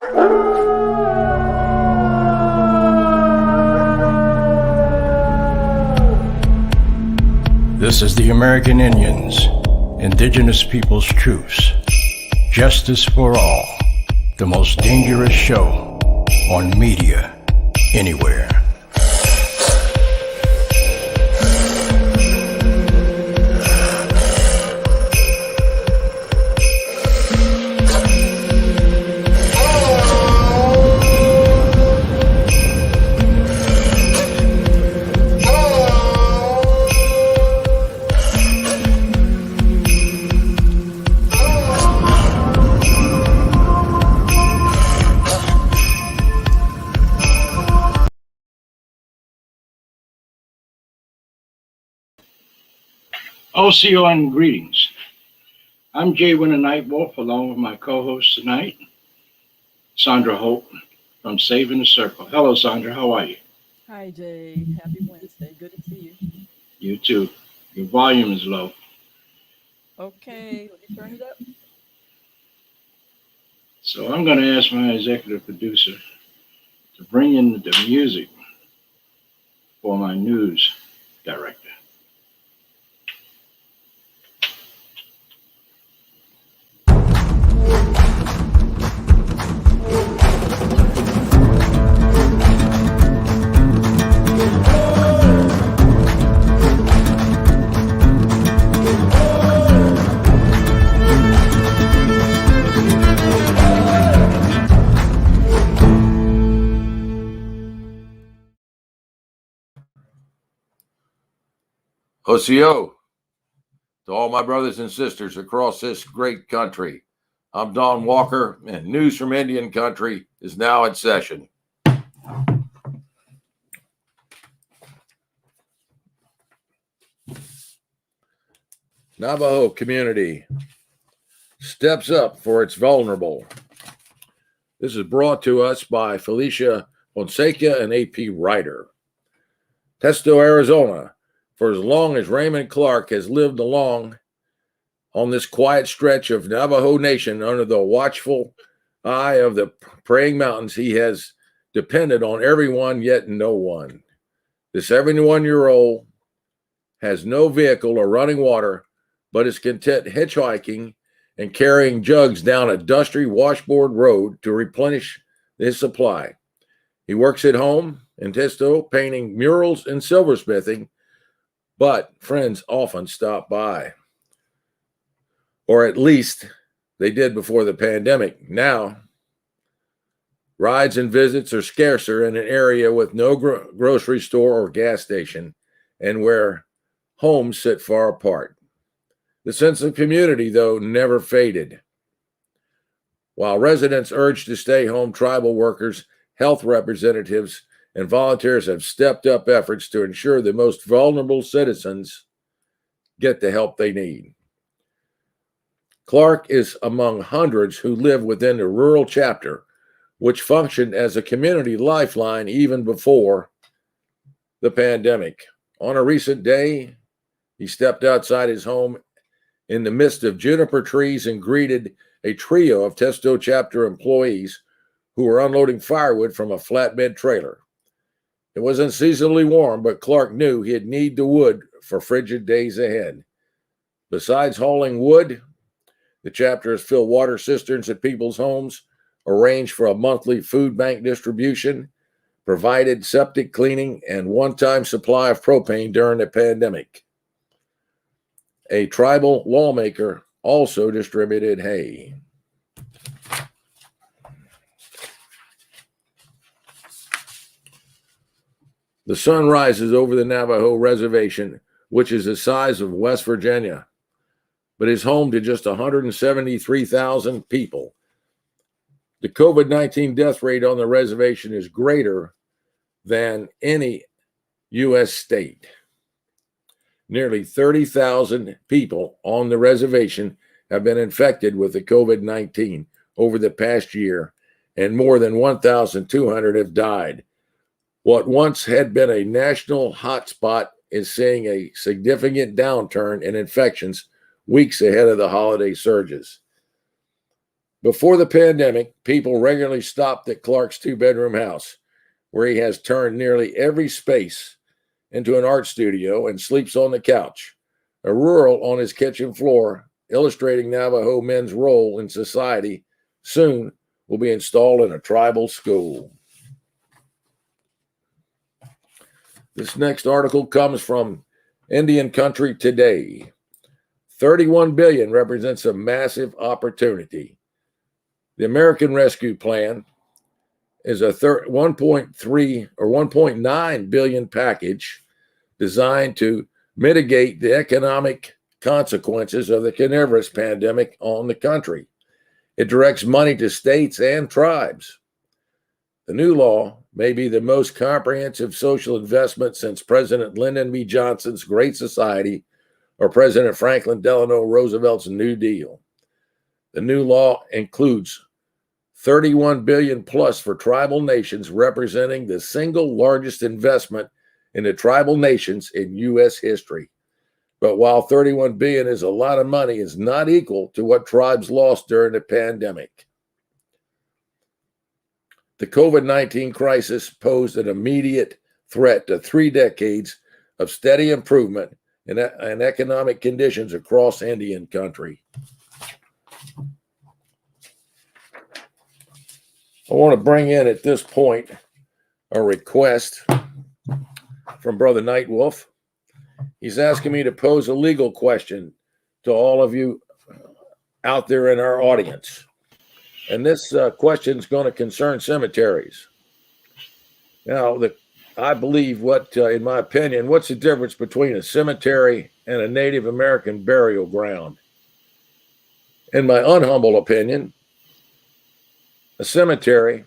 This is the American Indians, indigenous peoples' truths. Justice for all, the most dangerous show on media anywhere. OCO and greetings. I'm Jay Winter Nightwolf, along with my co-host tonight, Sandra Hope from Saving the Circle. Hello, Sandra. How are you? Hi, Jay. Happy Wednesday. Good to see you. You too. Your volume is low. Okay, let me turn it up. So I'm going to ask my executive producer to bring in the music for my news director. OCO, to all my brothers and sisters across this great country, I'm Don Walker, and News from Indian Country is now in session. Navajo community steps up for its vulnerable. This is brought to us by Felicia Fonseca and AP Ryder. Testo, Arizona. For as long as Raymond Clark has lived along on this quiet stretch of Navajo Nation under the watchful eye of the praying mountains, he has depended on everyone, yet no one. The 71-year-old has no vehicle or running water, but is content hitchhiking and carrying jugs down a dusty washboard road to replenish his supply. He works at home in Testo, painting murals and silversmithing, but friends often stop by. Or at least they did before the pandemic. Now, rides and visits are scarcer in an area with no grocery store or gas station and where homes sit far apart. The sense of community, though, never faded. While residents urged to stay home, tribal workers, health representatives, and volunteers have stepped up efforts to ensure the most vulnerable citizens get the help they need. Clark is among hundreds who live within the rural chapter, which functioned as a community lifeline even before the pandemic. On a recent day, he stepped outside his home in the midst of juniper trees and greeted a trio of Testo chapter employees who were unloading firewood from a flatbed trailer. It was unseasonably warm, but Clark knew he'd need the wood for frigid days ahead. Besides hauling wood, the chapter has filled water cisterns at people's homes, arranged for a monthly food bank distribution, provided septic cleaning, and one-time supply of propane during the pandemic. A tribal lawmaker also distributed hay. The sun rises over the Navajo reservation, which is the size of West Virginia, but is home to just 173,000 people. The COVID-19 death rate on the reservation is greater than any U.S. state. Nearly 30,000 people on the reservation have been infected with the COVID-19 over the past year, and more than 1,200 have died. What once had been a national hotspot is seeing a significant downturn in infections weeks ahead of the holiday surges. Before the pandemic, people regularly stopped at Clark's two-bedroom house, where he has turned nearly every space into an art studio and sleeps on the couch, a rural on his kitchen floor, illustrating Navajo men's role in society. Soon will be installed in a tribal school. This next article comes from Indian Country Today. 31 billion represents a massive opportunity. The American Rescue Plan is a 1.3 or 1.9 billion package designed to mitigate the economic consequences of the coronavirus pandemic on the country. It directs money to states and tribes. The new law may be the most comprehensive social investment since President Lyndon B. Johnson's Great Society or President Franklin Delano Roosevelt's New Deal. The new law includes 31 billion plus for tribal nations, representing the single largest investment in the tribal nations in U.S. history. But while 31 billion is a lot of money, it's not equal to what tribes lost during the pandemic. The COVID-19 crisis posed an immediate threat to 3 decades of steady improvement in economic conditions across Indian country. I want to bring in at this point a request from Brother Nightwolf. He's asking me to pose a legal question to all of you out there in our audience. And this question is going to concern cemeteries. Now, I believe in my opinion, what's the difference between a cemetery and a Native American burial ground? In my unhumble opinion, a cemetery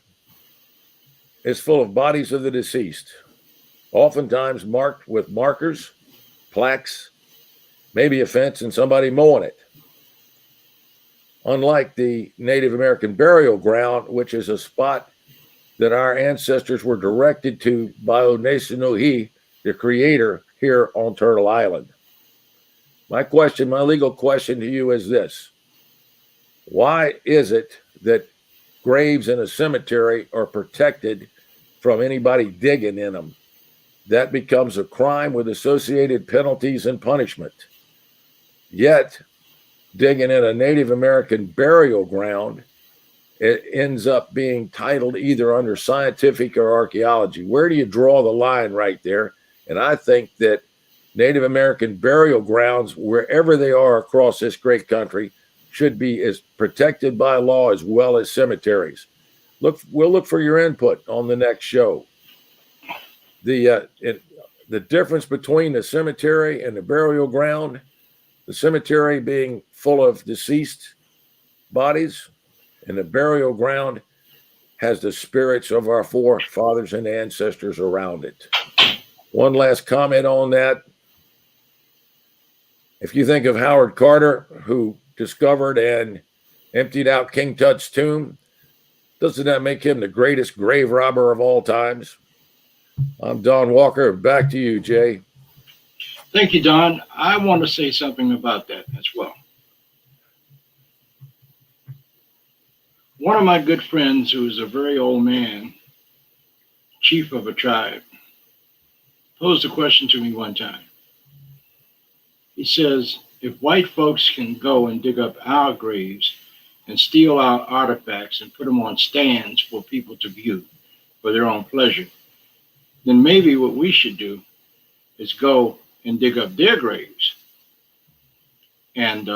is full of bodies of the deceased, oftentimes marked with markers, plaques, maybe a fence and somebody mowing it. Unlike the Native American burial ground, which is a spot that our ancestors were directed to by Oneesinohi, the creator here on Turtle Island. My legal question to you is this. Why is it that graves in a cemetery are protected from anybody digging in them? That becomes a crime with associated penalties and punishment. Yet, digging in a Native American burial ground, it ends up being titled either under scientific or archaeology. Where do you draw the line right there? And I think that Native American burial grounds, wherever they are across this great country, should be as protected by law as well as cemeteries. We'll look for your input on the next show. The difference between the cemetery and the burial ground, the cemetery being full of deceased bodies, and the burial ground has the spirits of our forefathers and ancestors around it. One last comment on that. If you think of Howard Carter, who discovered and emptied out King Tut's tomb, doesn't that make him the greatest grave robber of all times? I'm Don Walker. Back to you, Jay. Thank you, Don. I want to say something about that as well. One of my good friends, who is a very old man, chief of a tribe, posed a question to me one time. He says, if white folks can go and dig up our graves and steal our artifacts and put them on stands for people to view for their own pleasure, then maybe what we should do is go and dig up their graves and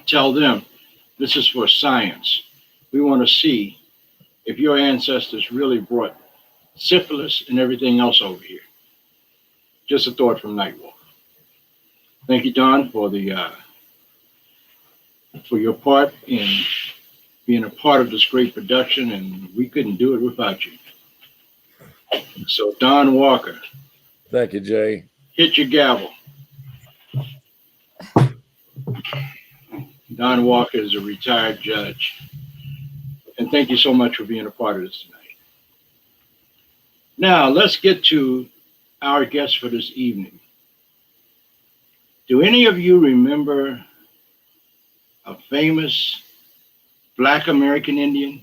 tell them, this is for science. We want to see if your ancestors really brought syphilis and everything else over here. Just a thought from Nightwolf. Thank you, Don, for your part in being a part of this great production, and we couldn't do it without you. So, Don Walker. Thank you, Jay. Hit your gavel. Don Walker is a retired judge. And thank you so much for being a part of this tonight. Now, let's get to our guest for this evening. Do any of you remember a famous Black American Indian,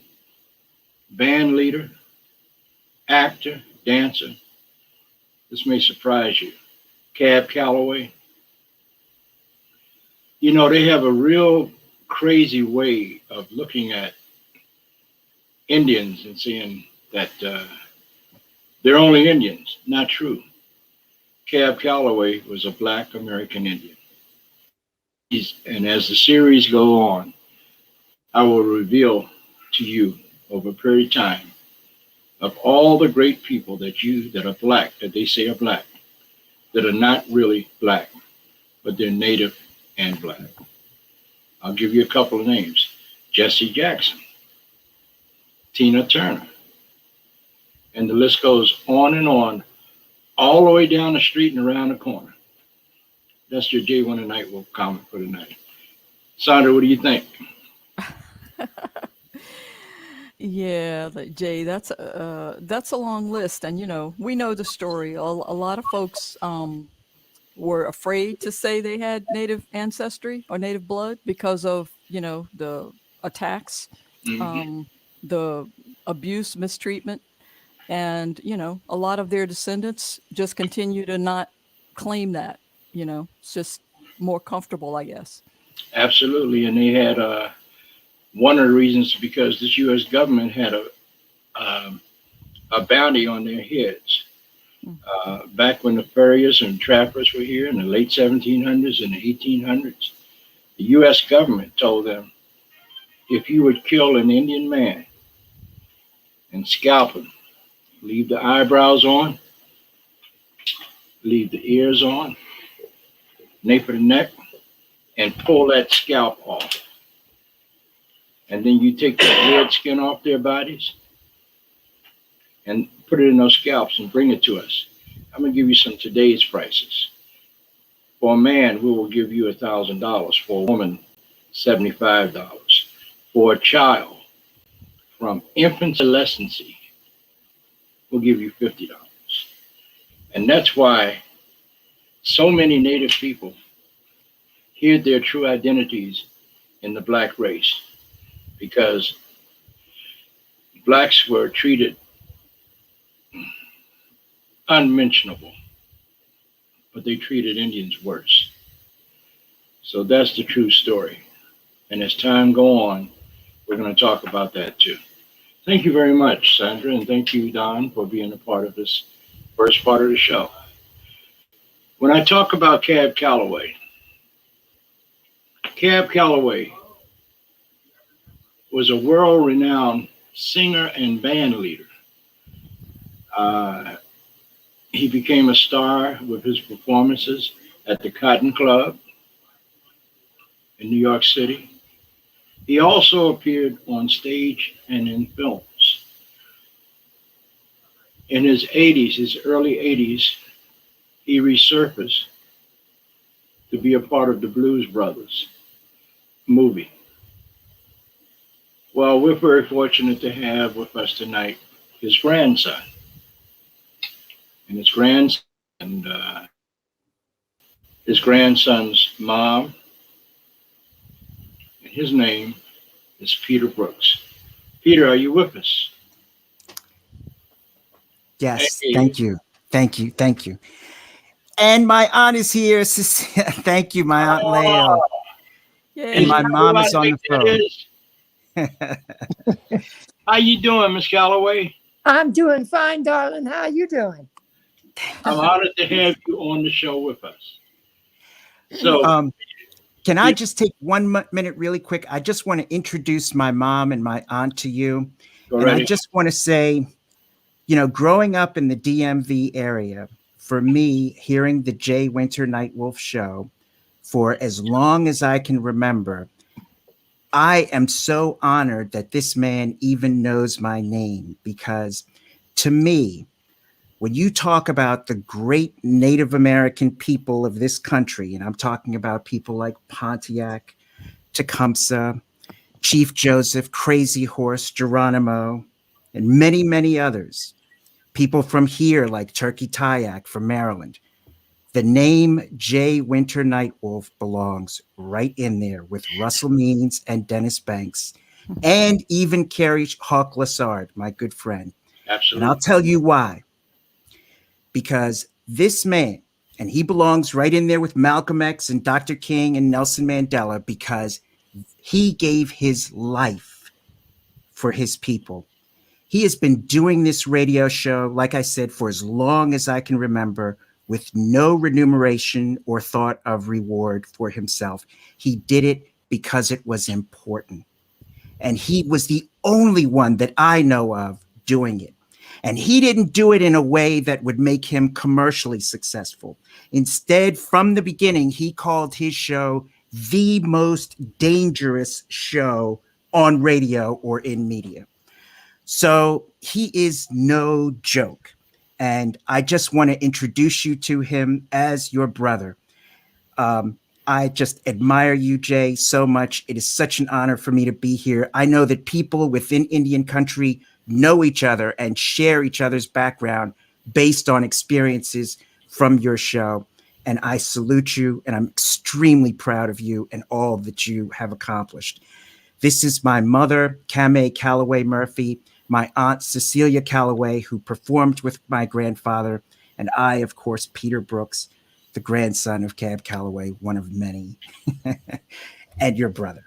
band leader, actor, dancer. This may surprise you. Cab Calloway. You know, they have a real crazy way of looking at Indians and saying that they're only Indians. Not true. Cab Calloway was a Black American Indian. And as the series go on, I will reveal to you over a period of time of all the great people that are Black, that they say are Black, that are not really Black, but they're Native and Black. I'll give you a couple of names. Jesse Jackson, Tina Turner, and the list goes on, all the way down the street and around the corner. That's your Jay Winter Nightwolf comment for tonight. Sandra, what do you think? Yeah, Jay, that's a long list, and you know we know the story. A lot of folks were afraid to say they had Native ancestry or Native blood because of the attacks, the abuse, mistreatment, and a lot of their descendants just continue to not claim that. It's just more comfortable, I guess. Absolutely, and they had one of the reasons because this U.S. government had a bounty on their heads. Back when the furriers and trappers were here in the late 1700s and the 1800s, the U.S. government told them, if you would kill an Indian man and scalp him, leave the eyebrows on, leave the ears on, nape of the neck, and pull that scalp off. And then you take the dead skin off their bodies and put it in those scalps and bring it to us. I'm gonna give you some today's prices. For a man, we will give you $1,000. For a woman, $75. For a child, from infant to adolescency, we'll give you $50. And that's why so many Native people hid their true identities in the Black race, because Blacks were treated unmentionable, but they treated Indians worse. So that's the true story. And as time go on, we're going to talk about that too. Thank you very much, Sandra, and thank you, Don, for being a part of this first part of the show. When I talk about Cab Calloway was a world-renowned singer and band leader. He became a star with his performances at the Cotton Club in New York City. He also appeared on stage and in films. In his 80s, his early 80s, he resurfaced to be a part of the Blues Brothers movie. Well, we're very fortunate to have with us tonight his grandson. And his grandson's mom, and his name is Peter Brooks. Peter, are you with us? Yes, hey. Thank you. And my aunt is here. Thank you, my aunt LAEL. And my mom is on the phone. How you doing, Miss Calloway? I'm doing fine, darling. How are you doing? I'm honored to have you on the show with us. So, can I just take 1 minute really quick? I just want to introduce my mom and my aunt to you. And I just want to say, growing up in the DMV area, for me, hearing the Jay Winter Nightwolf show for as long as I can remember, I am so honored that this man even knows my name, because to me, when you talk about the great Native American people of this country, and I'm talking about people like Pontiac, Tecumseh, Chief Joseph, Crazy Horse, Geronimo, and many, many others, people from here like Turkey Tyack from Maryland, the name Jay Winter Nightwolf belongs right in there with Russell Means and Dennis Banks. and even Carrie Hawk Lassard, my good friend. Absolutely. And I'll tell you why. Because this man, and he belongs right in there with Malcolm X and Dr. King and Nelson Mandela, because he gave his life for his people. He has been doing this radio show, like I said, for as long as I can remember, with no remuneration or thought of reward for himself. He did it because it was important. And he was the only one that I know of doing it. And he didn't do it in a way that would make him commercially successful. Instead, from the beginning, he called his show the most dangerous show on radio or in media. So he is no joke. And I just want to introduce you to him as your brother. I just admire you, Jay, so much. It is such an honor for me to be here. I know that people within Indian country know each other and share each other's background based on experiences from your show. And I salute you, and I'm extremely proud of you and all that you have accomplished. This is my mother, CAMAY Calloway Murphy, my aunt, Cecilia Calloway, who performed with my grandfather, and I, of course, Peter Brooks, the grandson of Cab Calloway, one of many, and your brother.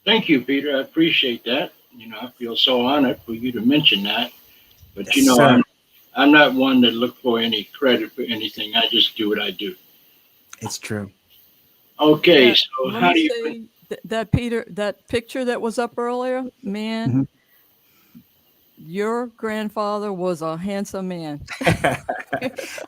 Thank you, Peter. I appreciate that. I feel so honored for you to mention that. But, Yes, I'm not one that look for any credit for anything. I just do what I do. It's true. Okay, Yeah, so let how me do you... say that Peter, that picture that was up earlier, man, Mhm. your grandfather was a handsome man.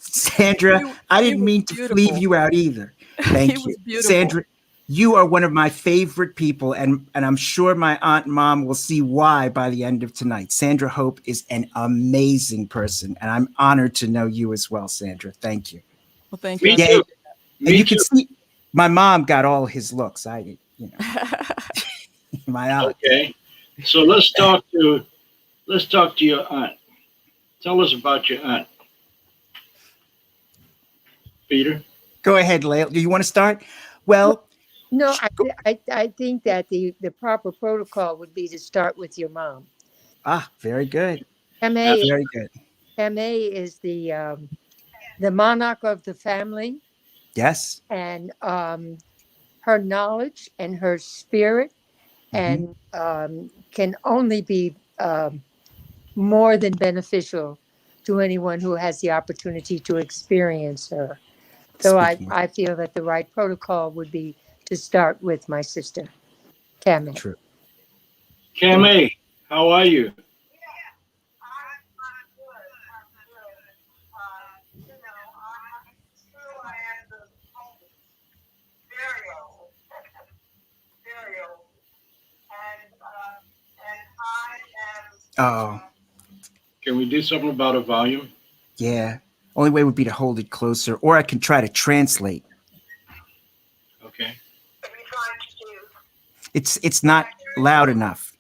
Sandra, I He didn't was mean to beautiful. leave you out either. Thank He you. was beautiful. Sandra, you are one of my favorite people, and I'm sure my aunt and mom will see why by the end of tonight. Sandra Hope is an amazing person, and I'm honored to know you as well, Sandra. Thank you. Well, thank Me you. too. And Me you too. can see my mom got all his looks. My aunt. Okay, so let's talk to your aunt. Tell us about your aunt, Peter. Go ahead, LAEL. Do you want to start? Well, No, I think that the proper protocol would be to start with your mom. very good. CAMAY Very good. is the monarch of the family, Yes. and her knowledge and her spirit Mhm. and can only be more than beneficial to anyone who has the opportunity to experience her. So Speaking of I feel that the right protocol would be to start with my sister, CAMAY. true. Camay, how are you? Oh, Can we do something about a volume? yeah. Only way would be to hold it closer, or I can try to translate. Okay. It's not loud enough.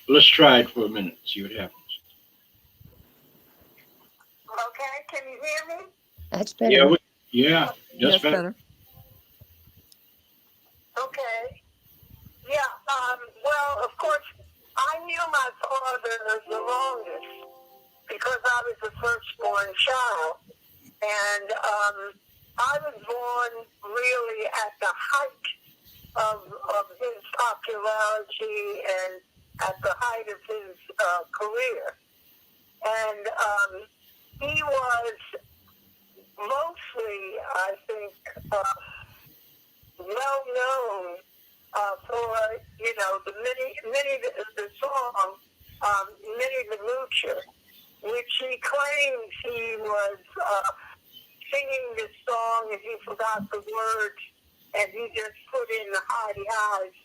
Let's try it for a minute, see what happens. Okay, can you hear me? That's better. Yeah, that's Yes, better. Okay. Yeah, well, of course, I knew my father the longest because I was the firstborn child. And I was born really at the height of his popularity and at the height of his career. And he was mostly, I think, well known for, the song, Minnie the Moocher, which he claims he was singing this song and he forgot the words and he just put in the hidey highs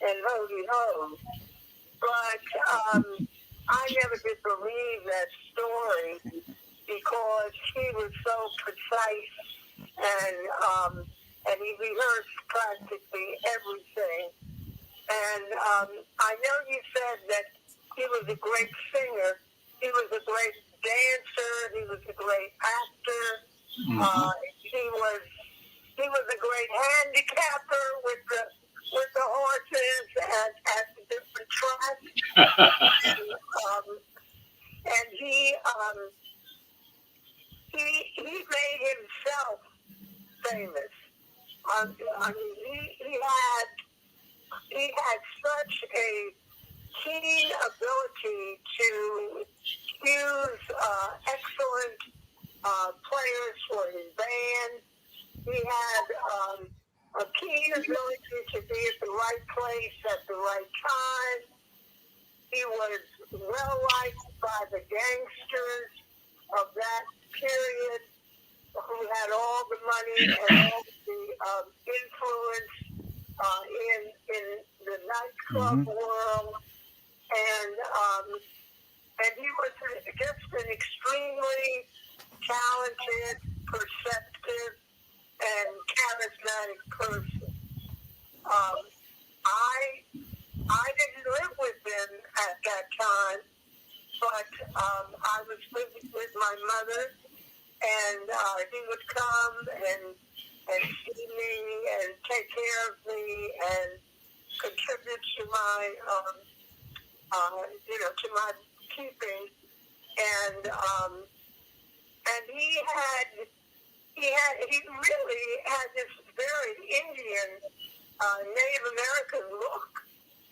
and hoody hoes. But I never did believe that story because he was so precise and he rehearsed practically everything. And I know you said that he was a great singer. He was a great dancer. He was a great actor. Mm-hmm. He was a great handicapper with with the horses at the different tracks. And he made himself famous. I mean, he had such a keen ability to use excellent players for his band. He had a keen ability to be at the right place at the right time. He was well liked by the gangsters of that period, who had all the money and all the influence in the nightclub world, and he was just an extremely talented, perceptive, and charismatic person. I didn't live with him at that time, but I was living with my mother, and he would come and see me and take care of me and contribute to my, to my keeping. And he really had this very Indian, Native American look,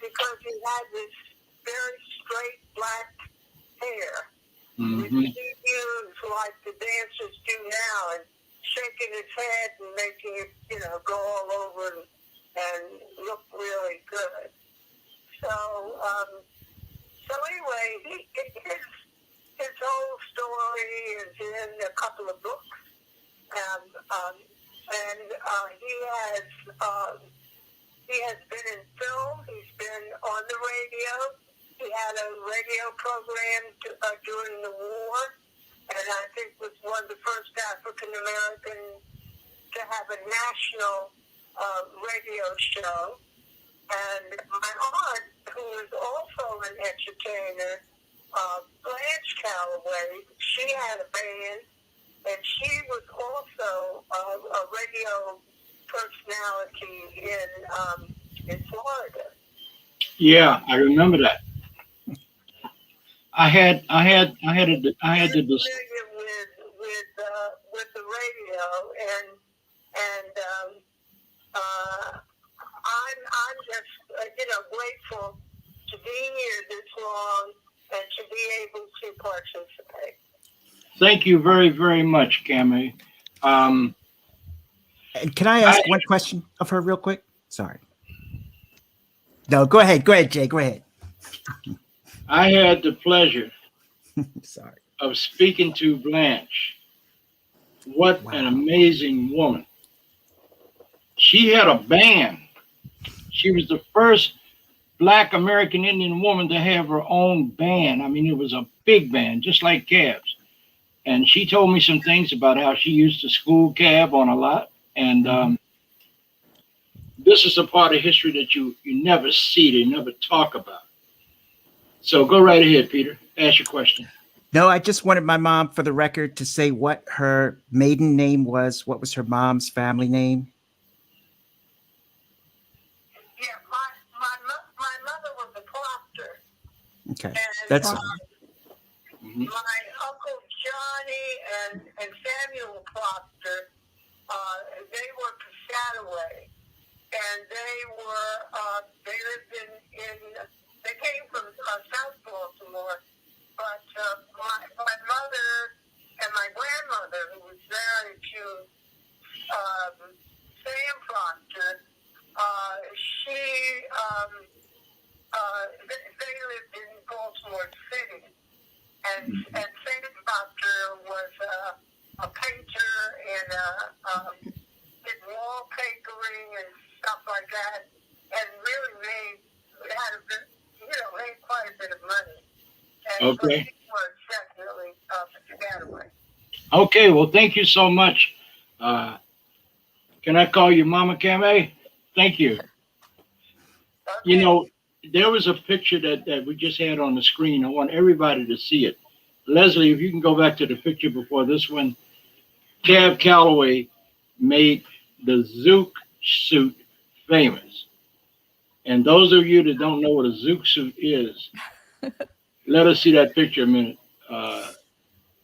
because he had this very straight black hair, which he used like the dancers do now, and shaking his head and making it, go all over and look really good. So anyway, his whole story is in a couple of books, and he has been in film. He's been on the radio. He had a radio program during the war, and I think was one of the first African Americans to have a national radio show. And my aunt, who is also an entertainer, Blanche Calloway, she had a band, and she was also a radio personality in Florida. Yeah, I remember that. I had the familiar with the radio, and I'm just grateful to be here this long and to be able to participate. Thank you very, very much, CAMAY. And can I ask one question of her real quick? Sorry. No, go ahead, Jay, go ahead. I had the pleasure Sorry. of speaking to Blanche. What an amazing woman. She had a band. She was the first Black American Indian woman to have her own band. I mean, it was a big band, just like Cabs. And she told me some things about how she used to school Cab on a lot. And this is a part of history that you never see, they never talk about. So go right ahead, Peter. Ask your question. No, I just wanted my mom, for the record, to say what her maiden name was. What was her mom's family name? Yeah, my mother was a proctor. Okay, and that's all. My Uncle Johnny and Samuel Proctor, they were Piscataway, and they lived in they came from South Baltimore, but my mother and my grandmother, who was married to Sam Proctor, they lived in Baltimore City, and Sam Proctor was a painter and did wallpapering and stuff like that, and really made quite a bit of money. And okay. So he was definitely Piscataway. Okay, well, thank you so much. Can I call you Mama CAMAY? Thank you. Okay. There was a picture that we just had on the screen. I want everybody to see it. Leslie, if you can go back to the picture before this one. Cab Calloway made the Zook suit famous. And those of you that don't know what a zoot suit is, let us see that picture a minute,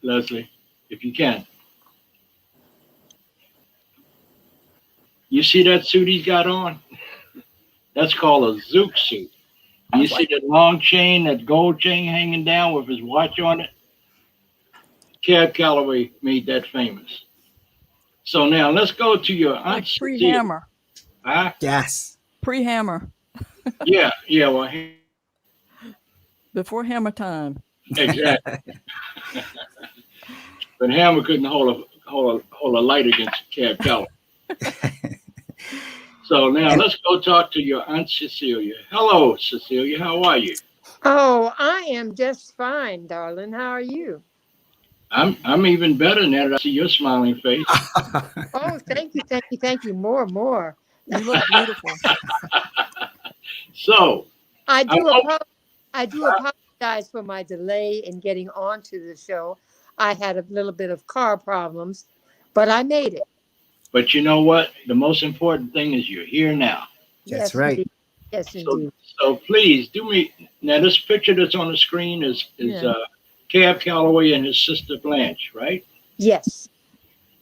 Leslie, if you can. You see that suit he's got on? That's called a zoot suit. You see that long chain, that gold chain hanging down with his watch on it? Cab Calloway made that famous. So now let's go to your Aunt Like Cecile. pre-hammer. Huh? Yes. Pre-hammer. Yeah, well, Before hammer time. exactly. But Hammer couldn't hold a light against Cab Calloway. So now let's go talk to your Aunt Cecilia. Hello, Cecilia. How are you? Oh, I am just fine, darling. How are you? I'm even better now that I see your smiling face. Oh, thank you. More. You look beautiful. So I do apologize for my delay in getting onto the show. I had a little bit of car problems, but I made it. but you know what? The most important thing is you're here now. That's Yes, right. indeed. Yes, indeed. So please do me now. This picture that's on the screen is Yeah. Cab Calloway and his sister Blanche, right? Yes,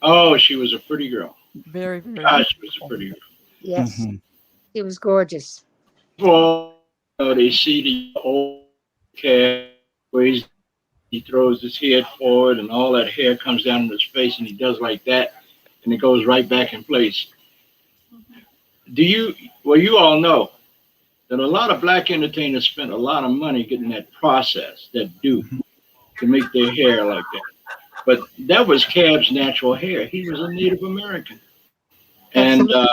Oh, she was a pretty girl. Very, very Gosh, she was a pretty girl. yes. Mhm. He was gorgeous. Well, they see the old Cab ways he throws his head forward and all that hair comes down in his face and he does like that and it goes right back in place. You all know that a lot of black entertainers spent a lot of money getting that process, that do, to make their hair like that. But that was Cab's natural hair. He was a Native American. And Absolutely.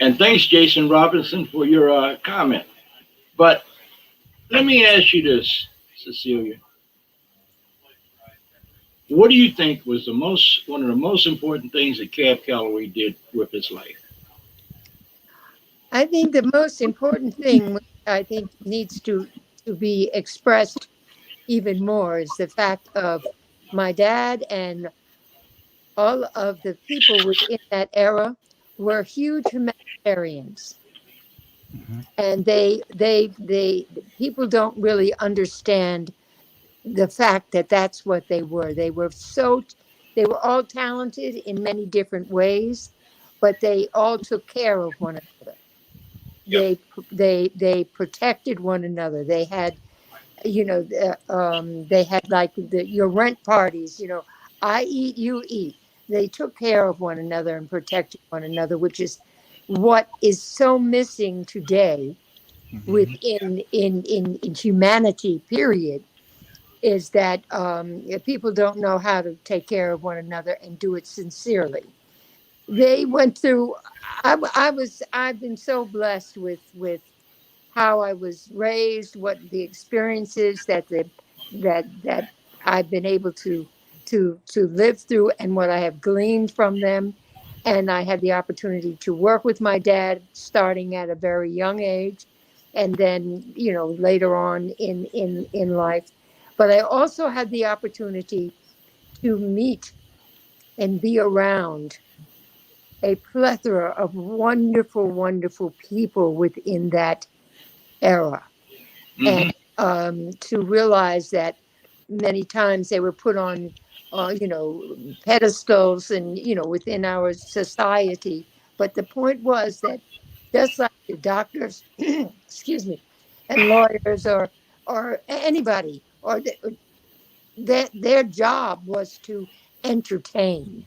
and thanks, Jason Robinson, for your comment. But let me ask you this, Cecilia. What do you think was one of the most important things that Cab Calloway did with his life? I think the most important thing, which I think needs to be expressed even more, is the fact of my dad and all of the people within that era were huge humanitarians. Mhm. And people don't really understand the fact that that's what they were. They were all talented in many different ways, but they all took care of one another. Yep. They protected one another. They had, they had like your rent parties. I eat, you eat. They took care of one another and protected one another, which is what is so missing today Mhm. within in humanity. Period. Is that people don't know how to take care of one another and do it sincerely. They went through. I've been so blessed with how I was raised, what the experiences that I've been able to live through, and what I have gleaned from them. And I had the opportunity to work with my dad starting at a very young age, and then later on in life. But I also had the opportunity to meet and be around a plethora of wonderful, wonderful people within that era. Mm-hmm. And to realize that many times they were put on, pedestals and, within our society. But the point was that just like the doctors, excuse me, and lawyers or anybody, or that their job was to entertain,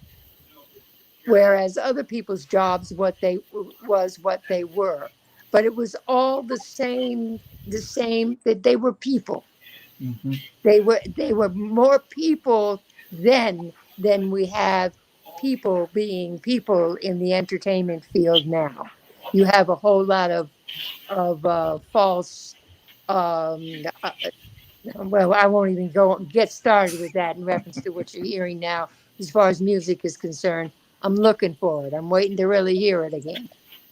whereas other people's jobs what they were, but it was all the same, that they were people. Mhm. They were more people then than we have people being people in the entertainment field now. You have a whole lot of false, um, uh, well, I won't even get started with that in reference to what you're hearing now as far as music is concerned. I'm looking for it. I'm waiting to really hear it again.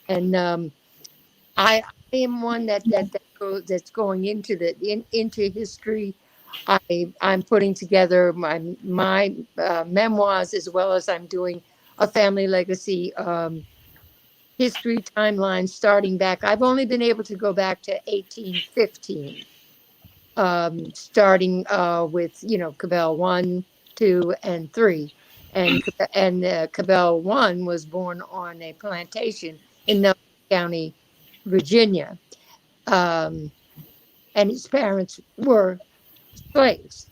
And I am one that's going into history. I'm putting together my memoirs, as well as I'm doing a family legacy history timeline starting back. I've only been able to go back to 1815, starting with, Cabell 1, 2, and 3. And Cabell 1 was born on a plantation in Nelson County, Virginia. And his parents were slaves.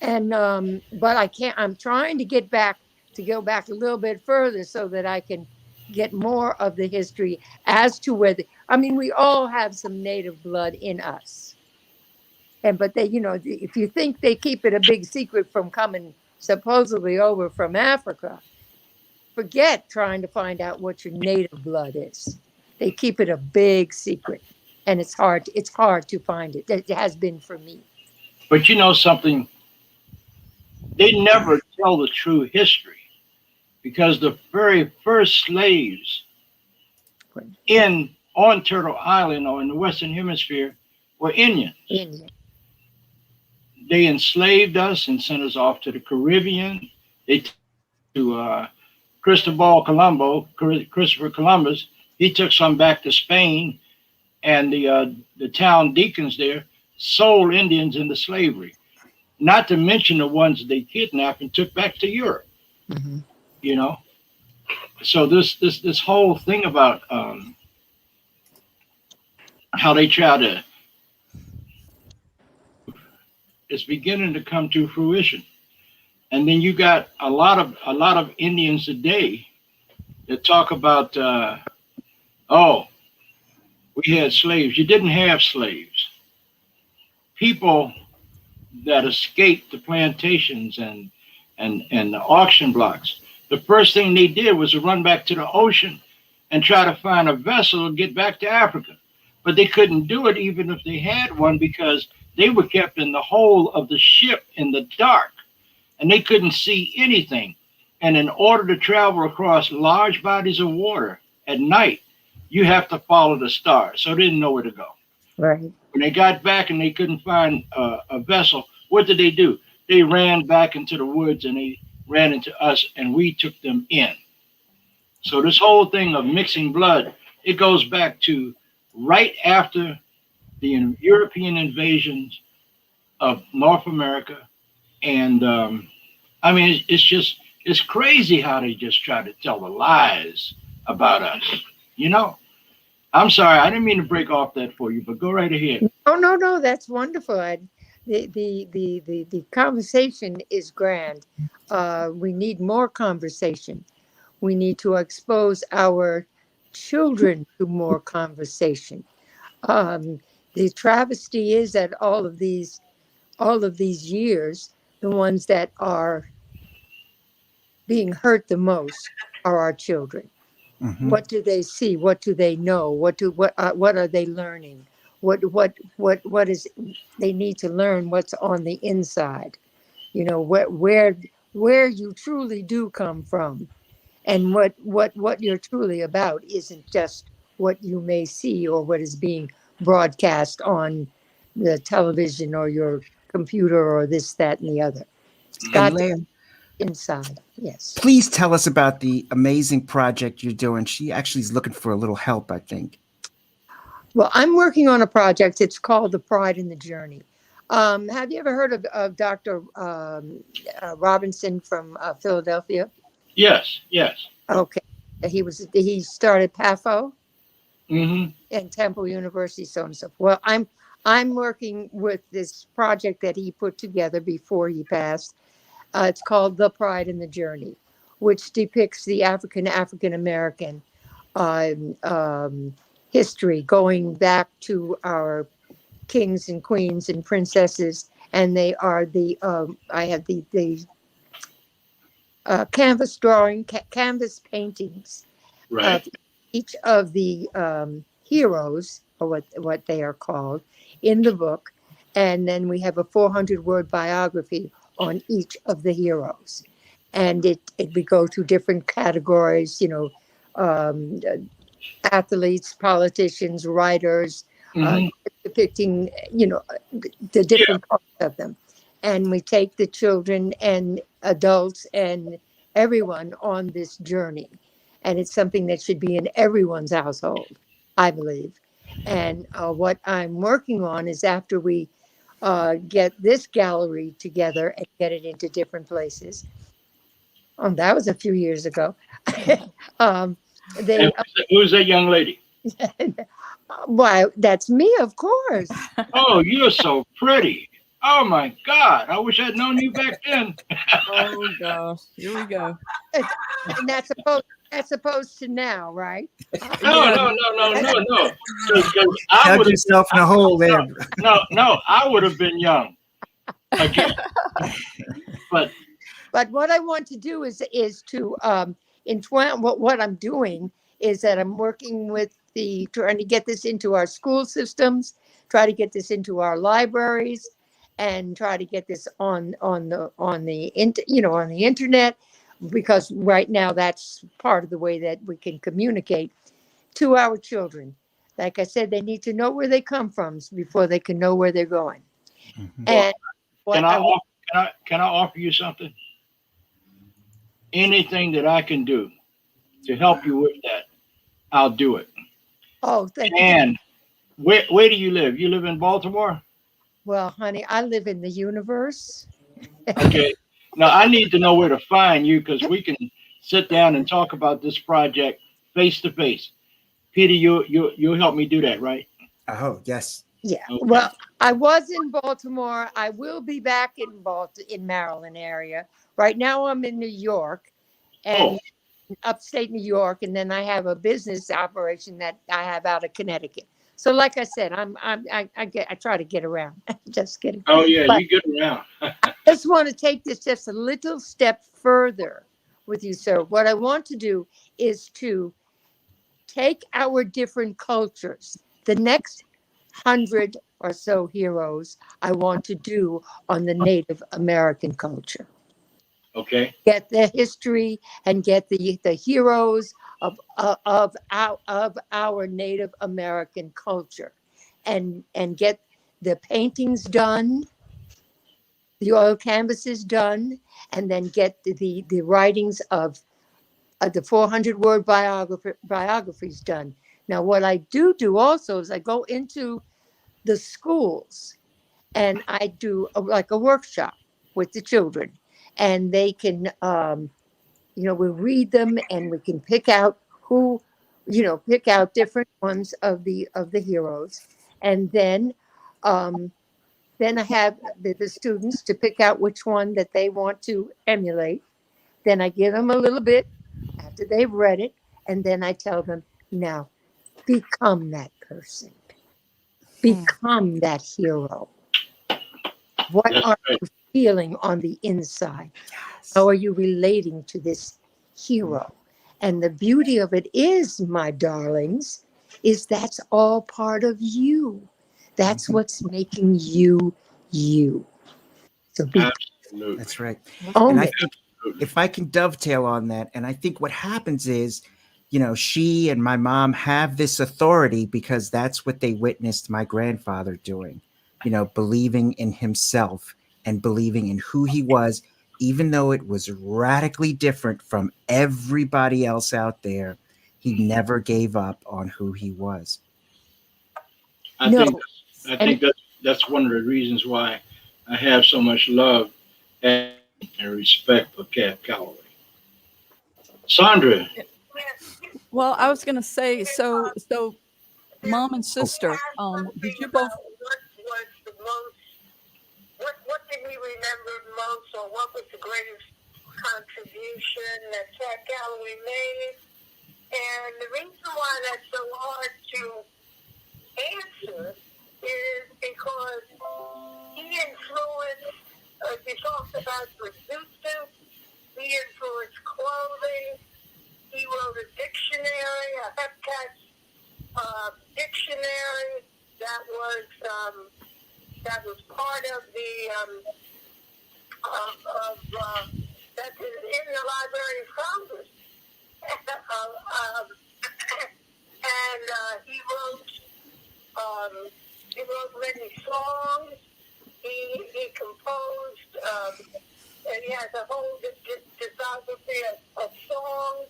And but I'm trying to go back a little bit further so that I can get more of the history as to we all have some native blood in us. But they, if you think they keep it a big secret from coming supposedly over from Africa, forget trying to find out what your native blood is. They keep it a big secret, and it's hard to find it. It has been for me. But you know something? They never tell the true history, because the very first slaves on Turtle Island or in the Western Hemisphere were Indians. They enslaved us and sent us off to the Caribbean. To Christopher Columbus. He took some back to Spain, and the town deacons there sold Indians into slavery. Not to mention the ones they kidnapped and took back to Europe. Mm-hmm. So this whole thing about how they try to, it's beginning to come to fruition. And then you got a lot of Indians today that talk about, we had slaves. You didn't have slaves. People that escaped the plantations and the auction blocks, the first thing they did was to run back to the ocean and try to find a vessel to get back to Africa. But they couldn't do it even if they had one, because they were kept in the hold of the ship in the dark, and they couldn't see anything. And in order to travel across large bodies of water at night, you have to follow the stars. So they didn't know where to go. Right. When they got back and they couldn't find a vessel, what did they do? They ran back into the woods, and they ran into us, and we took them in. So this whole thing of mixing blood, it goes back to right after the European invasions of North America. And it's crazy how they just try to tell the lies about us. I'm sorry, I didn't mean to break off that for you, but go right ahead. No, that's wonderful. The conversation is grand. We need more conversation. We need to expose our children to more conversation. The travesty is that all of these years, the ones that are being hurt the most are our children. Mm-hmm. What do they see? What do they know? What are they learning? What is they need to learn? What's on the inside? Where you truly do come from, and what you're truly about isn't just what you may see or what is being broadcast on the television or your computer or this, that, and the other. It's got to be inside. Yes. Please tell us about the amazing project you're doing. She actually is looking for a little help, I think. Well, I'm working on a project. It's called The Pride in the Journey. Have you ever heard of Dr. Robinson from Philadelphia? Yes. Okay. He started PAFO. Mm-hmm. And Temple University, so on and so forth. Well, I'm working with this project that he put together before he passed. It's called The Pride in the Journey, which depicts the African American history going back to our kings and queens and princesses, and they are I have the canvas paintings. Right. Of each of the heroes, or what they are called, in the book, and then we have a 400-word biography on each of the heroes, and we go through different categories, athletes, politicians, writers, mm-hmm. Depicting the different parts of them, and we take the children and adults and everyone on this journey. and it's something that should be in everyone's household, I believe. And what I'm working on is after we get this gallery together and get it into different places. That was a few years ago. They, Who's that young lady? why, that's me, of course. Oh, you're so pretty. Oh my God! I wish I'd known you back then. Oh gosh, here we go. And that's opposed to now, right? No. 'Cause I Dug would yourself in a hole there. no, I would have been young again. But what I want to do is to what I'm doing is that I'm working with trying to get this into our school systems, try to get this into our libraries, and try to get this on the internet, because right now that's part of the way that we can communicate to our children. Like I said, they need to know where they come from before they can know where they're going. Mhm. And can I offer you something? Anything that I can do to help you with that, I'll do it. oh, thank you. And where do you live? You live in Baltimore? Well, honey, I live in the universe. Okay. Now I need to know where to find you, because we can sit down and talk about this project face to face. Peter, you'll help me do that, right? Oh, yes. Yeah. Okay. Well, I was in Baltimore. I will be back in Maryland area. Right now I'm in New York and upstate New York, and then I have a business operation that I have out of Connecticut. So like I said, I try to get around. Just kidding. Oh yeah, But you get around. I just want to take this just a little step further with you, sir. What I want to do is to take our different cultures. The next 100 or so heroes I want to do on the Native American culture. Okay. Get the history and get the heroes of our Native American culture, and get the paintings done, the oil canvases done, and then get the writings of the 400-word biographies done. Now, what I do also is I go into the schools and I do like a workshop with the children, and they can, we read them and we can pick out different ones of the heroes, and then I have the students to pick out which one that they want to emulate. Then I give them a little bit after they've read it, and then I tell them, now become that person, become that hero. What are you feeling on the inside? How are you relating to this hero? And the beauty of it is, my darlings, is that's all part of you. That's what's making you you. So Absolutely. That's right. own And I it. think if I can dovetail on that, and I think what happens is, she and my mom have this authority because that's what they witnessed my grandfather doing, believing in himself and believing in who he was, even though it was radically different from everybody else out there. He never gave up on who he was. I think that's one of the reasons why I have so much love and respect for Calloway. Sandra. Well, I was gonna say, so mom and sister, did you both? What was the most? What did we remember most, or what was the greatest contribution that Cat Calloway made? And the reason why that's so hard to answer is because he influenced. We talked about the suit. He influenced clothing. He wrote a dictionary, a Hepcat dictionary that was part of the that's in the Library of Congress. And he wrote many songs. He composed, and he has a whole discography of songs.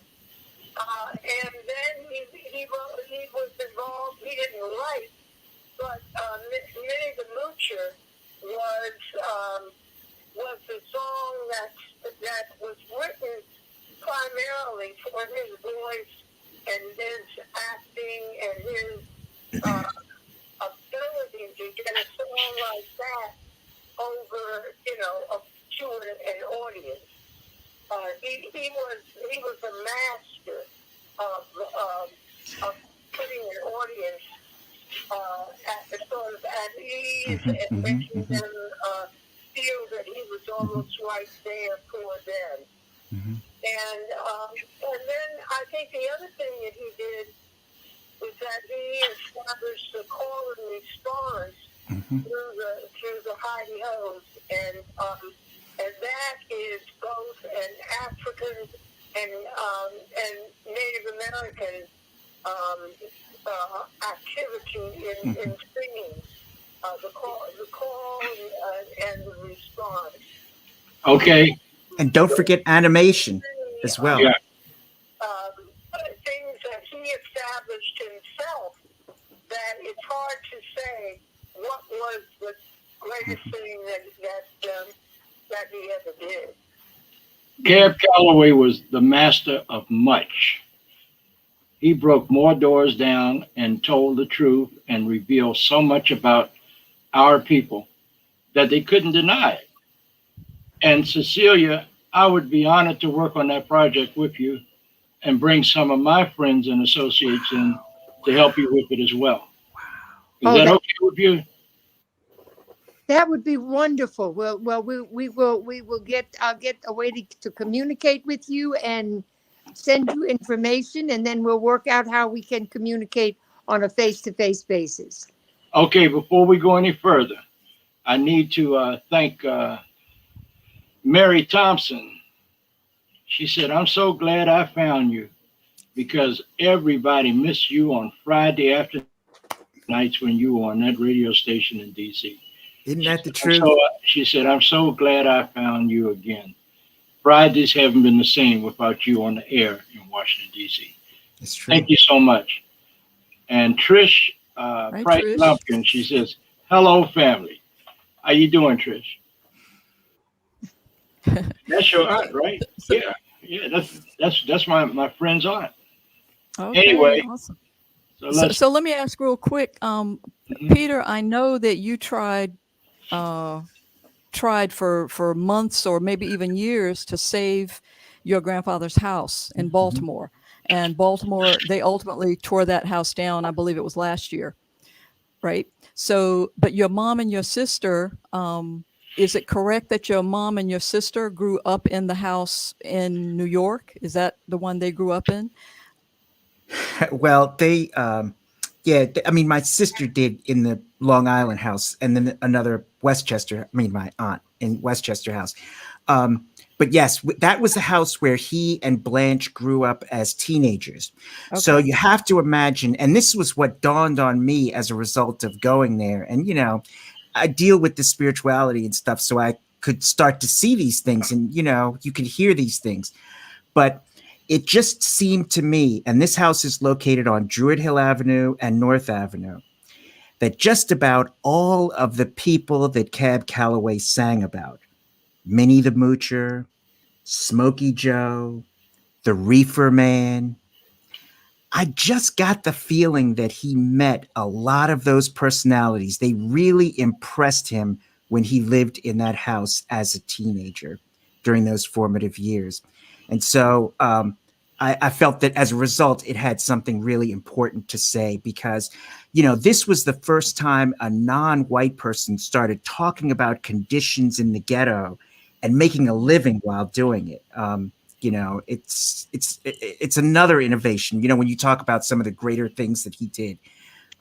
for his voice and his acting and his ability to get a song like that over, to an audience. He was a master of putting an audience at ease and making them feel that he was almost right there for them. And then I think the other thing that he did was that he established the call and response through the hidey hoes, and that is both an African and Native American activity in singing, the call and the response. Okay. And don't forget animation as well. Yeah. Things that he established himself, that it's hard to say what was the greatest thing that he ever did. Cab Calloway was the master of much. He broke more doors down and told the truth and revealed so much about our people that they couldn't deny it. And Cecilia, I would be honored to work on that project with you and bring some of my friends and associates in to help you with it as well. Is that okay with you? That would be wonderful. Well, we will get. I'll get a way to communicate with you and send you information, and then we'll work out how we can communicate on a face-to-face basis. Okay, before we go any further, I need to thank Mary Thompson. She said, "I'm so glad I found you because everybody missed you on Friday after nights when you were on that radio station in D.C." Isn't that the truth? She said, "I'm so glad I found you again. Fridays haven't been the same without you on the air in Washington, D.C." It's true. Thank you so much. And Trish Price Trish. Lumpkin, she says, "Hello, family. How you doing, Trish?" That's your aunt, right? Yeah. That's my friend's aunt. Okay, Anyway, awesome. so So let me ask real quick, Peter. I know that you tried for months or maybe even years to save your grandfather's house in Baltimore. And Baltimore, they ultimately tore that house down. I believe it was last year, right? So, but your mom and your sister, is it correct that your mom and your sister grew up in the house in New York? Is that the one they grew up in? Well, they, I mean, my sister did in the Long Island house, and then another my aunt in Westchester house. But yes, that was the house where he and Blanche grew up as teenagers. Okay. So you have to imagine, and this was what dawned on me as a result of going there. And, I deal with the spirituality and stuff, so I could start to see these things and, you could hear these things. But it just seemed to me, and this house is located on Druid Hill Avenue and North Avenue, that just about all of the people that Cab Calloway sang about, Minnie the Moocher, Smokey Joe, the Reefer Man, I just got the feeling that he met a lot of those personalities. They really impressed him when he lived in that house as a teenager during those formative years. And so I felt that as a result, it had something really important to say because, this was the first time a non-white person started talking about conditions in the ghetto and making a living while doing it. It's another innovation, when you talk about some of the greater things that he did.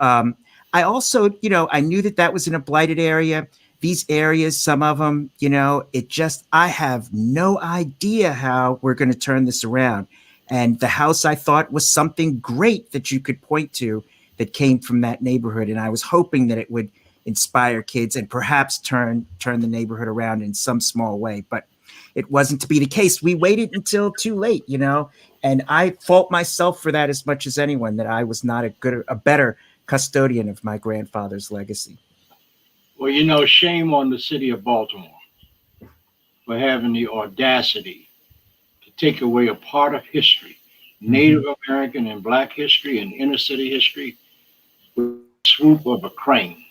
I also, I knew that was in a blighted area. These areas, some of them, I have no idea how we're going to turn this around. And the house, I thought, was something great that you could point to that came from that neighborhood. And I was hoping that it would inspire kids and perhaps turn the neighborhood around in some small way. But it wasn't to be the case. We waited until too late, and I fault myself for that as much as anyone, that I was not a better custodian of my grandfather's legacy. Well, shame on the city of Baltimore for having the audacity to take away a part of history Native American and Black history and inner city history with the swoop of a crane.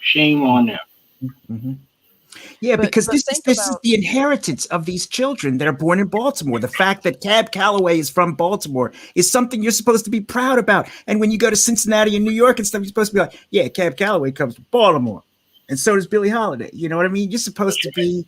Shame on them. Mm-hmm. Yeah, But because this think is about the inheritance of these children that are born in Baltimore. The fact that Cab Calloway is from Baltimore is something you're supposed to be proud about. And when you go to Cincinnati and New York and stuff, you're supposed to be like, yeah, Cab Calloway comes from Baltimore, and so does Billie Holiday. You know what I mean? You're supposed to be.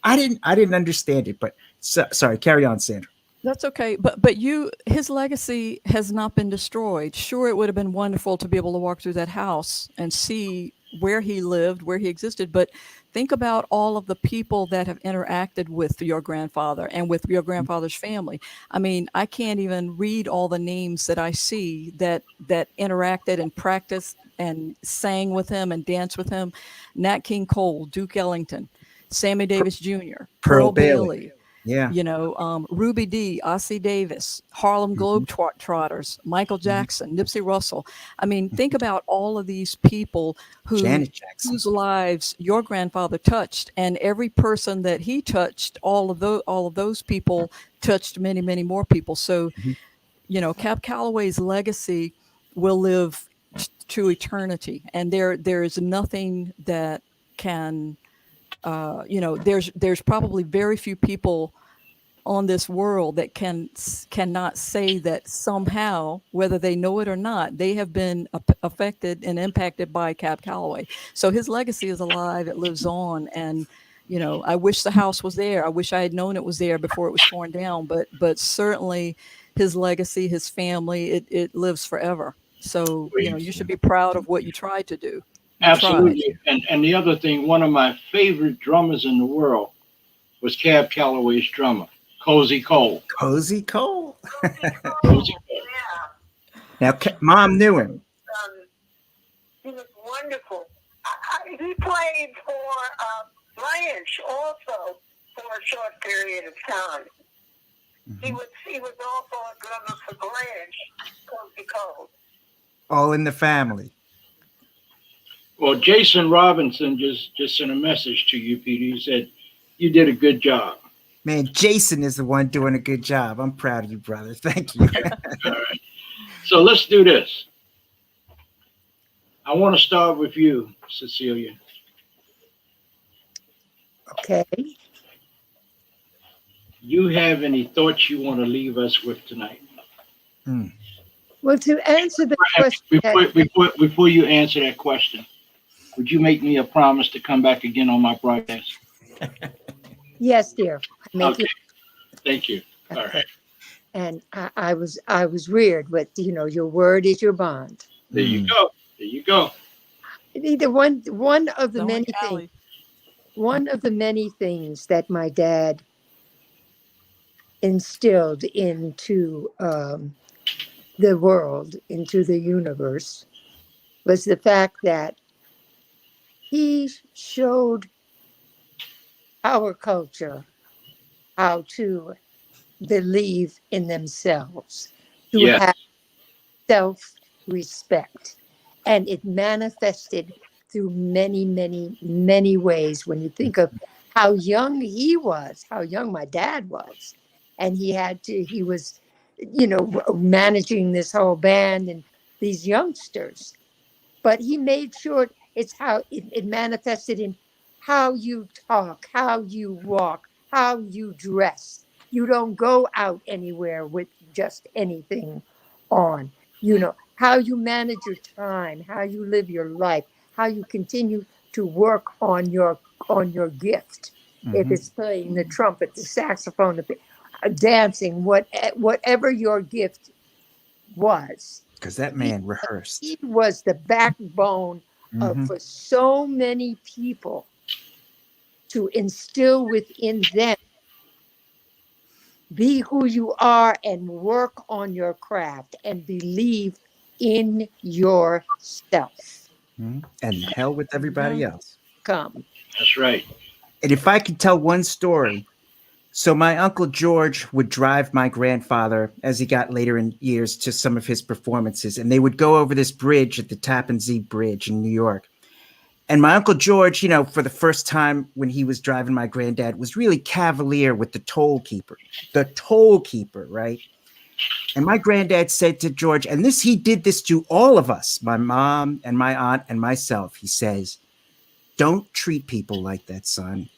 I didn't understand it, but sorry. Carry on, Sandra. That's okay, but his legacy has not been destroyed. Sure, it would have been wonderful to be able to walk through that house and see where he lived, where he existed, but think about all of the people that have interacted with your grandfather and with your grandfather's family. I mean, I can't even read all the names that I see that interacted and practiced and sang with him and danced with him. Nat King Cole, Duke Ellington, Sammy Davis Jr., Pearl Bailey. Yeah. Ruby Dee, Ossie Davis, Harlem Globetrotters, Michael Jackson, Nipsey Russell. I mean, think about all of these people whose lives your grandfather touched, and every person that he touched, all of those people touched many, many more people. So, Cab Calloway's legacy will live to eternity, and there is nothing that can. There's probably very few people on this world that cannot say that somehow, whether they know it or not, they have been affected and impacted by Cab Calloway. So his legacy is alive; it lives on, and I wish the house was there. I wish I had known it was there before it was torn down. But certainly, his legacy, his family, it lives forever. So you should be proud of what you tried to do. Absolutely. And the other thing, one of my favorite drummers in the world was Cab Calloway's drummer, Cozy Cole. Cozy Cole. Cozy Cole. Yeah. Now, Mom knew him. He was wonderful. He played for Blanche also for a short period of time. He was also a drummer for Blanche, Cozy Cole. All in the family. Well, Jason Robinson just sent a message to you, Peter. He said, you did a good job. Man, Jason is the one doing a good job. I'm proud of you, brother. Thank you. All right. So let's do this. I want to start with you, Cecilia. Okay. You have any thoughts you want to leave us with tonight? Well, to answer the question. Before you answer that question, would you make me a promise to come back again on my broadcast? Yes, dear. Okay. Thank you. All right. And I was reared with, your word is your bond. There you go. There you go. Either one of the many things that my dad instilled into the world, into the universe, was the fact that he showed our culture how to believe in themselves, to have self-respect. And it manifested through many, many, many ways. When you think of how young he was, how young my dad was, and he was, managing this whole band and these youngsters. But he made sure it's how it manifested in how you talk, how you walk, how you dress. You don't go out anywhere with just anything on. How you manage your time, how you live your life, how you continue to work on your gift. If it's playing the trumpet, the saxophone, dancing, whatever your gift was. Because that man rehearsed. He was the backbone for so many people to instill within them, be who you are and work on your craft and believe in yourself. And hell with everybody else. Come. That's right. And if I could tell one story, so my Uncle George would drive my grandfather as he got later in years to some of his performances, and they would go over this bridge at the Tappan Zee Bridge in New York. And my Uncle George, for the first time when he was driving my granddad, was really cavalier with the toll keeper, right? And my granddad said to George, and this, he did this to all of us, my mom and my aunt and myself. He says, don't treat people like that, son.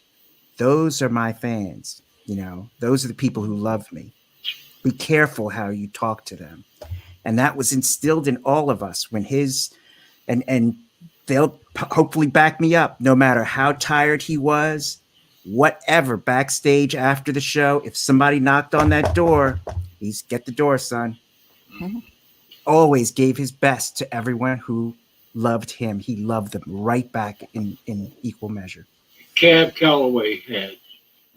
Those are my fans. You know, those are the people who love me. Be careful how you talk to them. And that was instilled in all of us when and they'll hopefully back me up, no matter how tired he was, whatever, backstage after the show, if somebody knocked on that door, he's get the door, son. Mm-hmm. Always gave his best to everyone who loved him. He loved them right back in equal measure. Cab Calloway had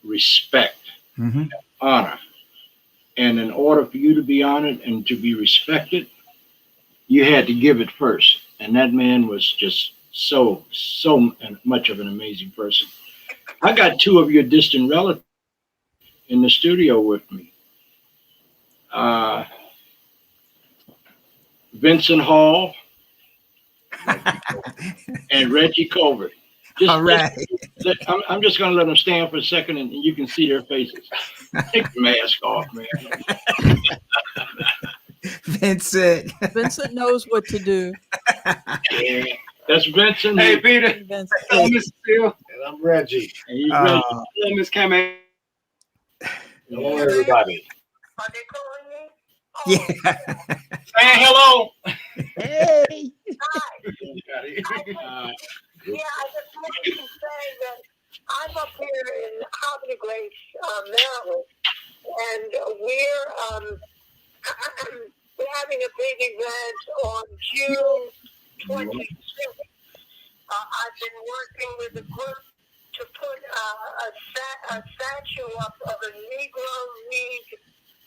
respect, Mm-hmm. honor. And in order for you to be honored and to be respected, you had to give it first. And that man was just so much of an amazing person. I got two of your distant relatives in the studio with me. Vincent Hall and Reggie Colbert. All right. I'm just going to let them stand for a second and you can see their faces. Take the mask off, man. Vincent. Vincent knows what to do. Yeah, that's Vincent. Hey, Peter. Vincent. Hello, Mr. Phil. And I'm Reggie. And he's Reggie. Hello, Miss CAMAY. Hello, everybody. Are they calling me? Yeah. Saying hello. Hey, Yeah, I just wanted to say that I'm up here in Hobby Grace, Maryland, and we're having a big event on June 26th. I've been working with a group to put a statue up of a Negro League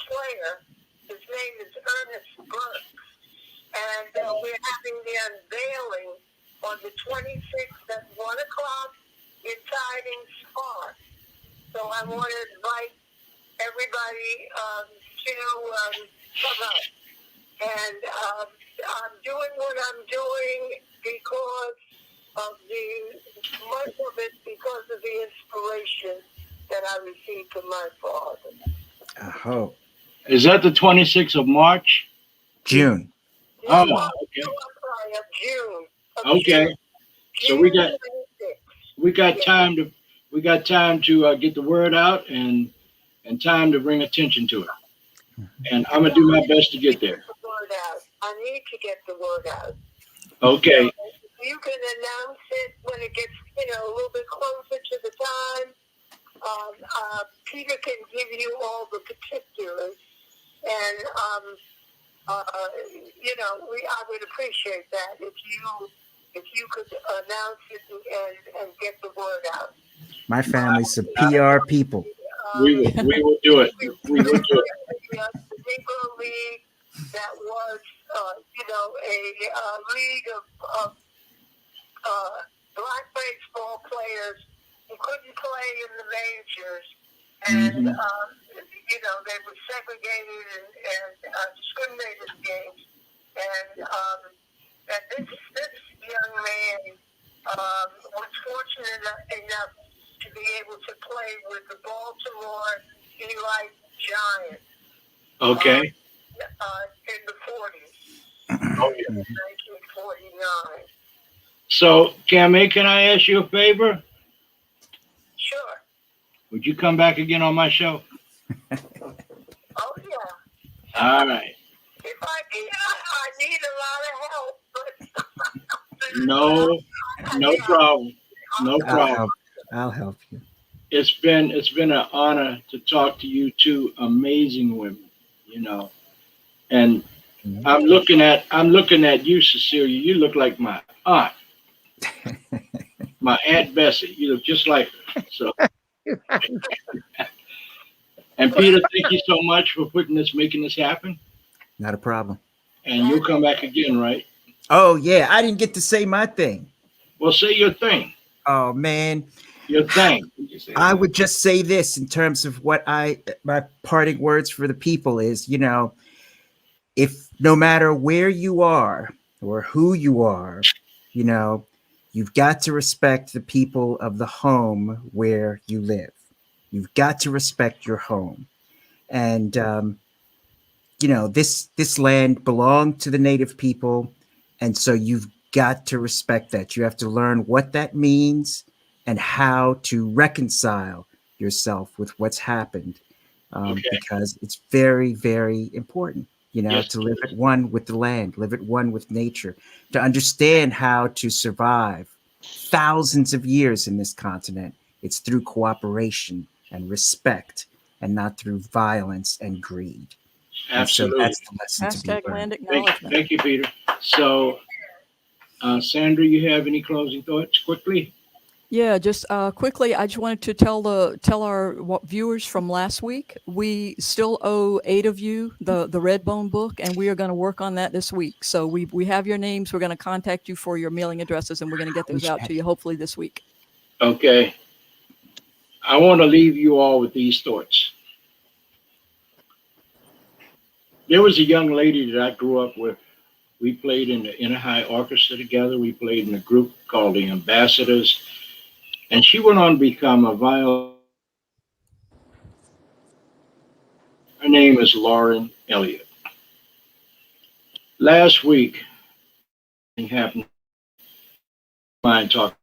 player. His name is Ernest Burke. And we're having the unveiling on the 26th at 1 o'clock in Tidings Park. So I want to invite everybody to come up. And I'm doing what I'm doing because of much of it because of the inspiration that I received from my father. I hope. Is that the 26th of March? June. Oh, No, okay. I'm sorry, of June. Okay. June. So we got 26th. time to get the word out and time to bring attention to it. And I'm gonna do my best to get there. The word out. I need to get the word out. Okay. You can announce it when it gets, a little bit closer to the time. Peter can give you all the particulars, and I would appreciate that if you could announce it and get the word out. My family's some PR people. We will do it. We will do it. The Negro League that was, a league of black baseball players who couldn't play in the majors, and they were segregated and discriminated against, and this young man was fortunate enough to be able to play with the Baltimore Elite Giants. Okay. In the 40s. Oh, yeah. 1949. So, CAMAY, can I ask you a favor? Sure. Would you come back again on my show? Oh, yeah. All right. If I need a lot of help, but No problem. No problem. I'll help you. It's been an honor to talk to you two amazing women, And I'm looking at you, Cecilia. You look like my aunt. My Aunt Bessie. You look just like her. So and Peter, thank you so much for making this happen. Not a problem. And you'll come back again, right? Oh, yeah. I didn't get to say my thing. Well, say your thing. Oh, man. Your thing. I would just say this in terms of what my parting words for the people is, if no matter where you are or who you are, you've got to respect the people of the home where you live. You've got to respect your home. And, you know, this land belonged to the native people, and so you've got to respect that. You have to learn what that means and how to reconcile yourself with what's happened, because it's very, very important, you know, Yes, to live at one with the land, live at one with nature, to understand how to survive thousands of years in this continent. It's through cooperation and respect, and not through violence and greed. And so absolutely. that's the lesson to be Hashtag learned. land Thank, acknowledgement. thank you, Peter. So, Sandra, you have any closing thoughts quickly? Yeah, just quickly, I just wanted to tell our viewers from last week, we still owe 8 of you the Redbone book, and we are going to work on that this week. So we have your names. We're going to contact you for your mailing addresses, and we're going to get those out to you hopefully this week. Okay. I want to leave you all with these thoughts. There was a young lady that I grew up with. We played in the inner high orchestra together. We played in a group called the Ambassadors. And she went on to become a violin. Her name is Lauren Elliott. Last week, it happened. Mind talking.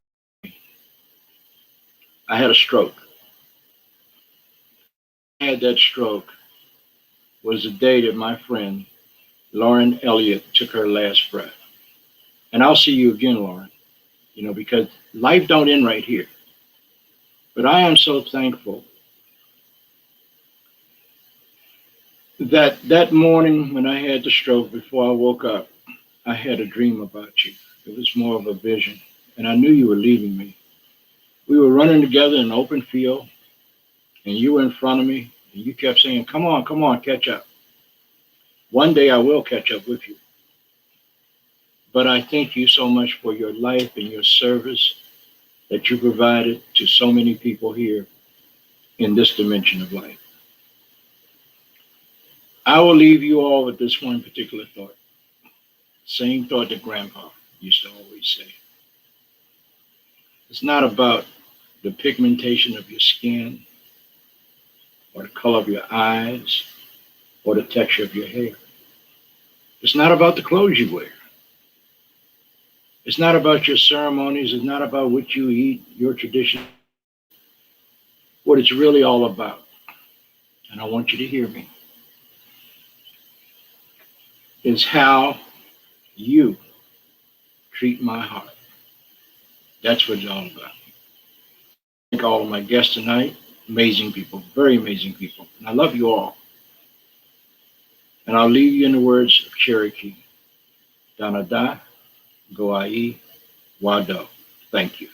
I had a stroke. I had that stroke was the day that my friend Lauren Elliott took her last breath. And I'll see you again, Lauren, you know, because life don't end right here. But I am so thankful that that morning when I had the stroke, before I woke up, I had a dream about you. It was more of a vision, and I knew you were leaving me. We were running together in an open field, and you were in front of me, and you kept saying, come on, catch up. One day I will catch up with you. But I thank you so much for your life and your service that you provided to so many people here in this dimension of life. I will leave you all with this one particular thought. Same thought that Grandpa used to always say. It's not about the pigmentation of your skin or the color of your eyes or the texture of your hair. It's not about the clothes you wear. It's not about your ceremonies. It's not about what you eat, your tradition. What it's really all about, and I want you to hear me, is how you treat my heart. That's what it's all about. Thank all of my guests tonight. Amazing people, very amazing people. And I love you all. And I'll leave you in the words of Cherokee. Danada, Goai, Wado. Thank you.